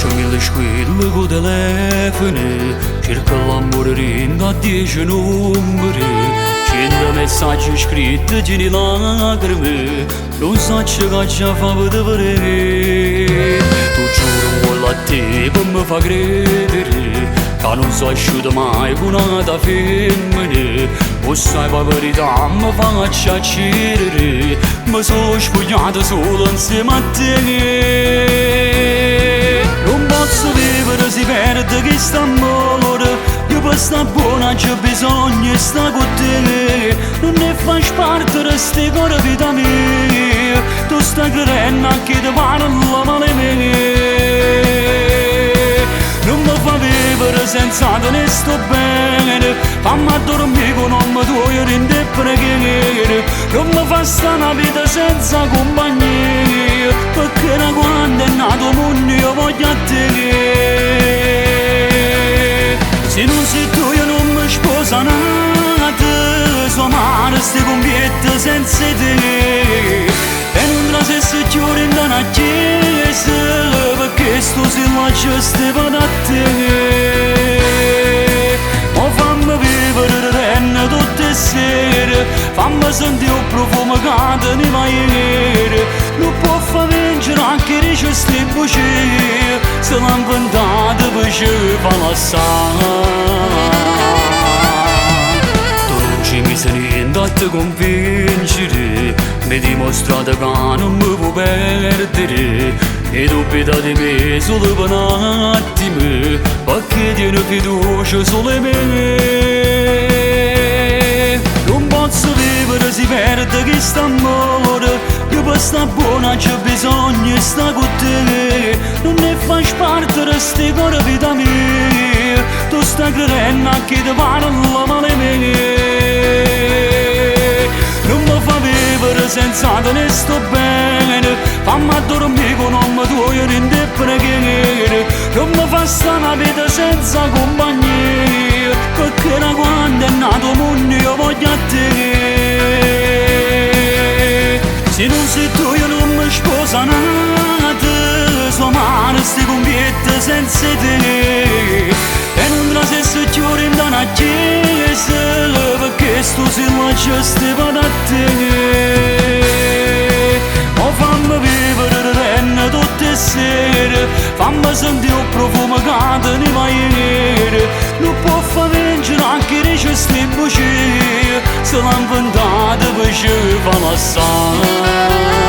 Lascio mille squilli con telefoni, cerco l'amore da 10 numeri, 100 messaggi scritti, giri lacrime, non so che già fa vedere. Tu giuro a te per mi fa credere, che non so asciutto mai con una femmina, o sai la verità mi faccia accedere, mi sono spogliato solo insieme a te. Non posso vivere se perde questo amore, io per sta buona c'è bisogno di sta con te. Non ne fai parte di sta cuore vita mia, tu stai credendo che ti parla male me. Non mi fa vivere senza te ne sto bene, fammi dormire con un tuo rende preghiere. Non mi fa sta una vita senza compagnia, perché da quando è nato il mondo io voglio a te. Se non sei tu io non mi sposo nata, so male ste conviette senza te. E non tra se si chiude in una chiesa, perché sto silenzio stava da te. Ma fammi vivere renne tutte le sere, fammi sentire il profumo che te ne va ieri. Non può far vincere anche dice ste bugie, se l'ha inventata per ci fa lasciare. Tu non ci mi sei niente a te convincere, mi dimostrate che non mi può perdere, e dubita di me solo per un attimo, perché tieni fiducia solo in me. Non posso vivere se perde questo amore, io per sta buona c'è bisogno di sta con te. Non ne fai parte di sta cuore vita mia, tu stai credendo che ti parla male me. Non mi fa vivere senza te ne sto bene, fammi dormire con un tuo rende preghiere. Non mi fa sta una vita senza compagnia, perché da quando è nato il mondo io voglio a te. Se non sei tu io non mi sposo nata, so male ste conviette senza te. E non tra se si chiude in una chiesa, perché sto silenzio stava da te. Ma fammi vivere renne tutte le sere, fammi sentire il profumo che te ne va ieri. Non può far vincere anche dice ste bugie, se l'ha inventata per ci fa lasciare.